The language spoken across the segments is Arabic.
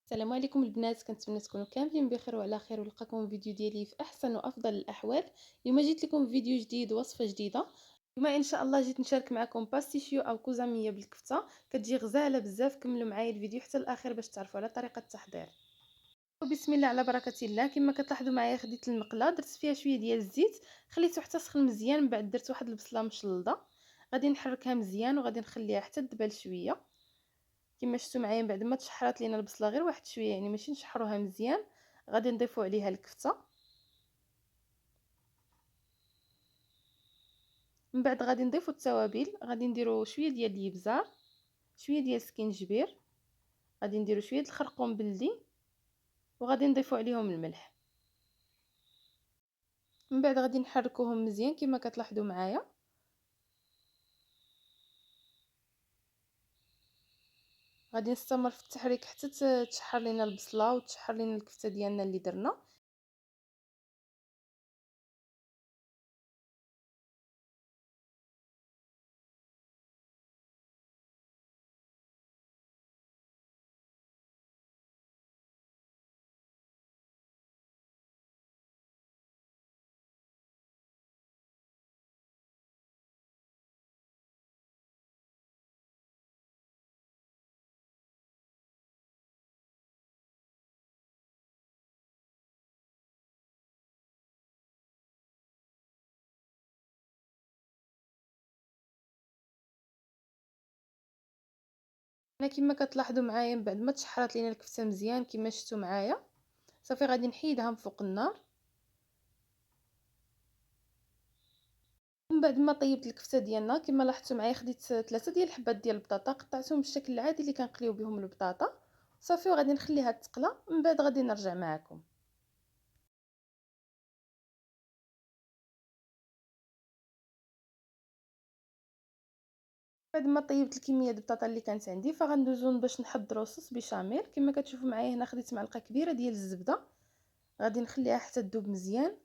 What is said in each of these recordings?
السلام عليكم البنات، كنتمنى تكونوا كاملين بخير وعلى خير ولقاكم فيديو ديالي في احسن وافضل الاحوال. اليوم جيت لكم فيديو جديد، وصفه جديده. اليوم ان شاء الله جيت نشارك معكم باستيشيو او كوزاميه بالكفته، كتجي غزاله بزاف. كملوا معايا الفيديو حتى الاخير باش تعرفوا على طريقه التحضير. بسم الله على بركه الله. كما كتلاحظوا معايا خديت المقله، درت فيها شويه ديال الزيت، خليته حتى سخن مزيان. من بعد درت واحد البصله مشلضه، غادي نحركها مزيان وغادي نخليها حتى تدبل شويه. كما شفتوا معايا بعد ما تشحرات لينا البصله غير واحد شويه، يعني ماشي نشحروها مزيان. غادي نضيفوا عليها الكفته، من بعد غادي نضيفوا التوابل. غادي نديروا شويه ديال الابزار، شويه ديال السكينجبير، غادي نديروا شويه الخرقوم بلدي، وغادي نضيفوا عليهم الملح. من بعد غادي نحركوهم مزيان كما كتلاحظوا معايا. غادي نستمر في التحريك حتى تشحر لينا البصله وتشحر لينا الكفته ديالنا اللي درنا. انا كما كتلاحظوا معايا من بعد ما تشحرات لينا الكفته مزيان كما شفتوا معايا، صافي غادي نحيدها من فوق النار. من بعد ما طيبت الكفته ديالنا كما لاحظتوا معايا، خديت 3 ديال الحبات ديال البطاطا، قطعتهم بالشكل العادي اللي كنقليو بهم البطاطا. صافي وغادي نخليها تقلى، من بعد غادي نرجع معكم. بعد ما طيبت الكميه ديال البطاطا اللي كانت عندي، فغندوزو باش نحضروا صوص بيشاميل. كما كتشوفوا معايا هنا خديت معلقه كبيره ديال الزبده، غادي نخليها حتى تذوب مزيان.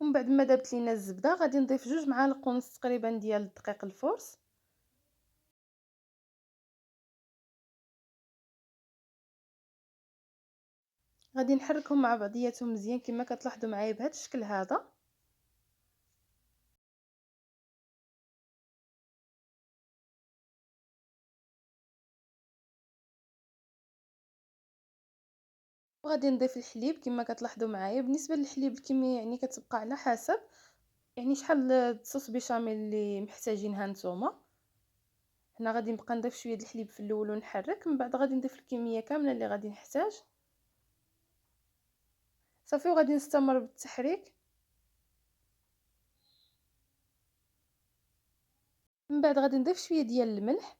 ومن بعد ما دابت لينا الزبده، غادي نضيف 2 معالق ونص تقريبا ديال الدقيق الفورس. غادي نحركهم مع بعضياتهم مزيان كما كتلاحظوا معايا بهذا الشكل هذا. وغادي نضيف الحليب كما كتلاحظوا معايا. بالنسبه للحليب الكميه يعني كتبقى على حسب، يعني شحال الصوص بيشاميل اللي محتاجينها نتوما. هنا غادي نبقى نضيف شويه د الحليب في الاول ونحرك، من بعد غادي نضيف الكميه كامله اللي غادي نحتاج. صافي وغادي نستمر بالتحريك. من بعد غادي نضيف شويه ديال الملح،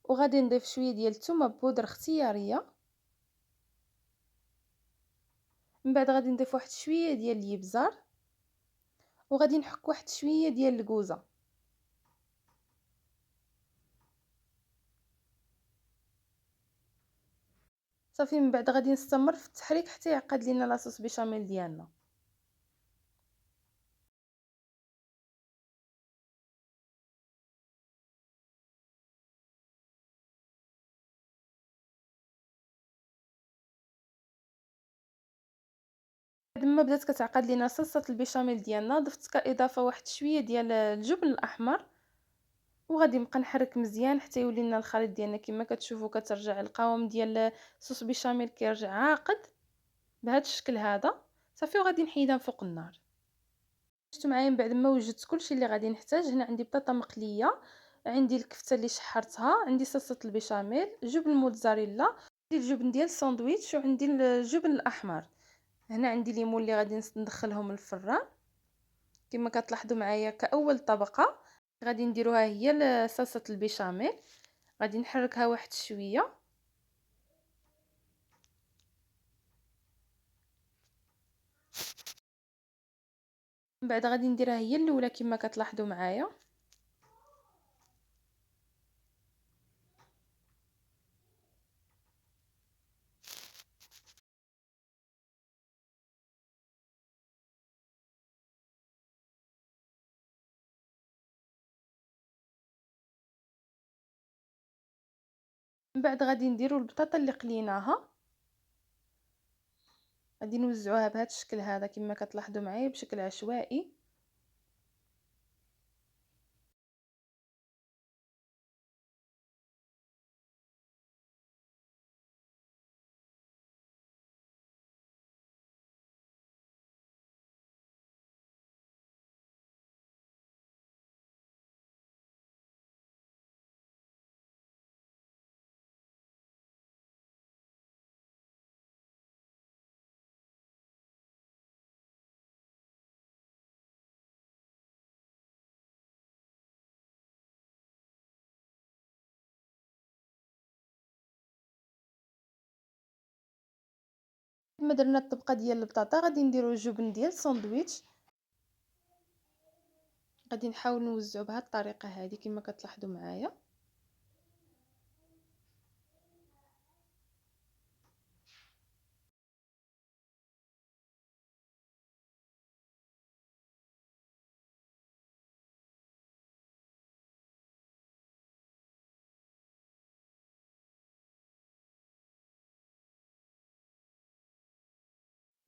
وغادي نضيف شويه ديال الثومه بودره اختياريه. من بعد غادي نضيف واحد شويه ديال الابزار، وغادي نحك واحد شويه ديال الكوزه. صافي من بعد غادي نستمر في التحريك حتى يعقد لينا لاصوص بيشاميل ديالنا. بعد ما بدات كتعقد لينا صلصه البيشاميل ديالنا، ضفت كاضافه واحد شويه ديال الجبن الاحمر، وغادي نبقى نحرك مزيان حتى يولي لنا الخليط ديالنا. كما كتشوفوا كترجع القوام ديال صوص بيشاميل كيرجع عاقد بهذا الشكل هذا. صافي وغادي نحيدها من فوق النار. شفتوا معايا من بعد ما وجدت كلشي اللي غادي نحتاج. هنا عندي بطاطا مقليه، عندي الكفته اللي شحرتها، عندي صلصه البيشاميل، جبن موتزاريلا، عندي الجبن ديال الساندويتش، وعندي الجبن الاحمر. هنا عندي ليمون اللي غادي ندخلهم للفران. كما كتلاحظوا معايا كاول طبقه غادي نديروها هي صلصه البيشاميل. غادي نحركها واحد شويه، من بعد غادي نديرها هي الاولى كما كتلاحظوا معايا. من بعد غادي نديرو البطاطا اللي قليناها، غادي نوزعوها بهذا الشكل هذا كما كتلاحظوا معايا بشكل عشوائي. كما درنا الطبقه ديال البطاطا غادي نديرو الجبن ديال الساندويتش، غادي نحاول نوزعو بهذه الطريقه هذه كما كتلاحظوا معايا.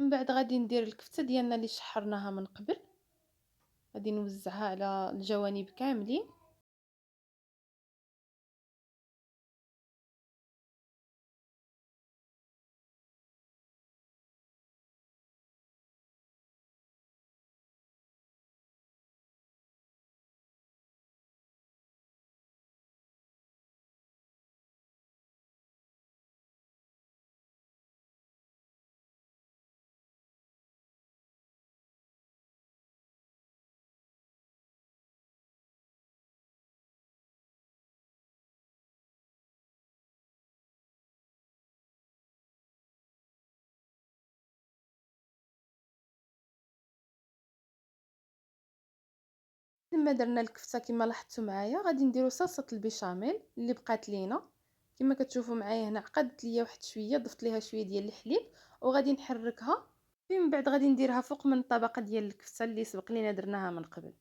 من بعد غادي ندير الكفته ديالنا اللي شحرناها من قبل، غادي نوزعها على الجوانب كاملين. لما درنا الكفته كما لاحظتوا معايا غادي نديرو صلصه البيشاميل اللي بقات لينا. كما كتشوفوا معايا هنا عقدت ليا واحد شويه، ضفت ليها شويه ديال الحليب وغادي نحركها. من بعد غادي نديرها فوق من الطبقه ديال الكفته اللي سبق لينا درناها من قبل.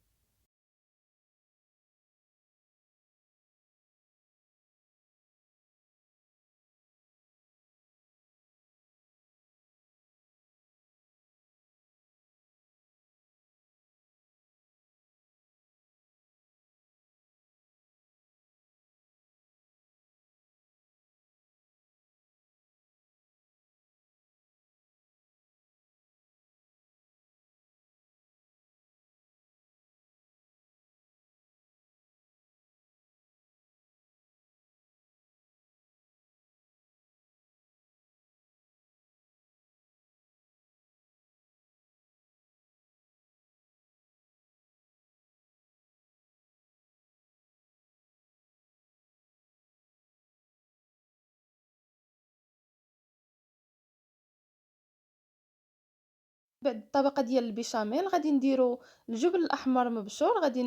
بعد الطبقه ديال البيشاميل غادي نديرو الجبن الاحمر مبشور، غادي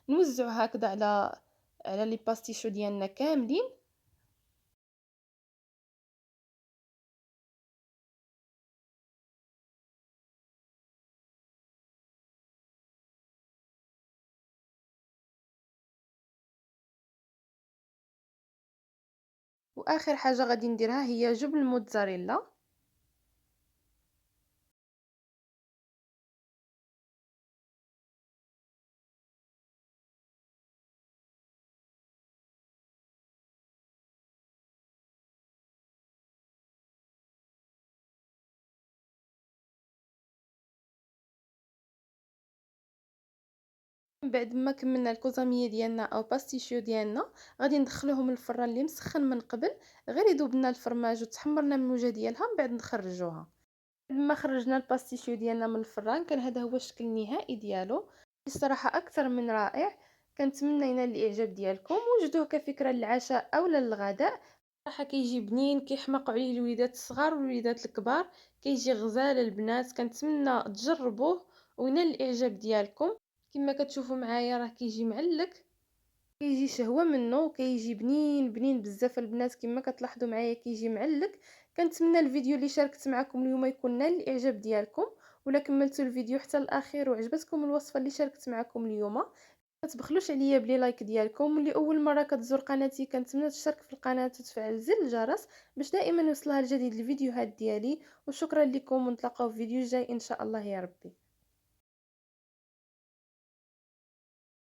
نوزعو هكذا على لي باستيشو ديالنا كاملين. واخر حاجه غادي نديرها هي جبن الموتزاريلا. من بعد ما كملنا الكوزاميه ديالنا او باستيشيو ديالنا غادي ندخلوهم للفران اللي مسخن من قبل، غير يذوب لنا الفرماج وتحمرنا من الوجه ديالها من بعد نخرجوها. بعد ما خرجنا الباستيشيو ديالنا من الفران كان هذا هو الشكل النهائي ديالو، الصراحه اكثر من رائع. كنتمنى ينال الاعجاب ديالكم، وجدوه كفكره للعشاء او للغداء. صراحه كيجي بنين، كيحماقوا عليه الوليدات الصغار والوليدات الكبار، كيجي غزال البنات. كنتمنى تجربوه وينال الاعجاب ديالكم. كما كتشوفوا معايا راه كيجي معلك، كيجي شهوه منه وكيجي بنين بنين بزاف البنات. كما كتلاحظوا معايا كيجي معلك. كنتمنى الفيديو اللي شاركت معكم اليوم يكون نال الاعجاب ديالكم، ولا كملتوا الفيديو حتى الاخير وعجبتكم الوصفه اللي شاركت معكم اليوم. ما تبخلوش عليا بلي لايك ديالكم، واللي اول مره كتزور قناتي كنتمنى تشترك في القناه وتفعل زر الجرس باش دائما يوصلها الجديد الفيديوهات ديالي. وشكرا لكم، ونتلاقاو في فيديو جاي ان شاء الله يا ربي.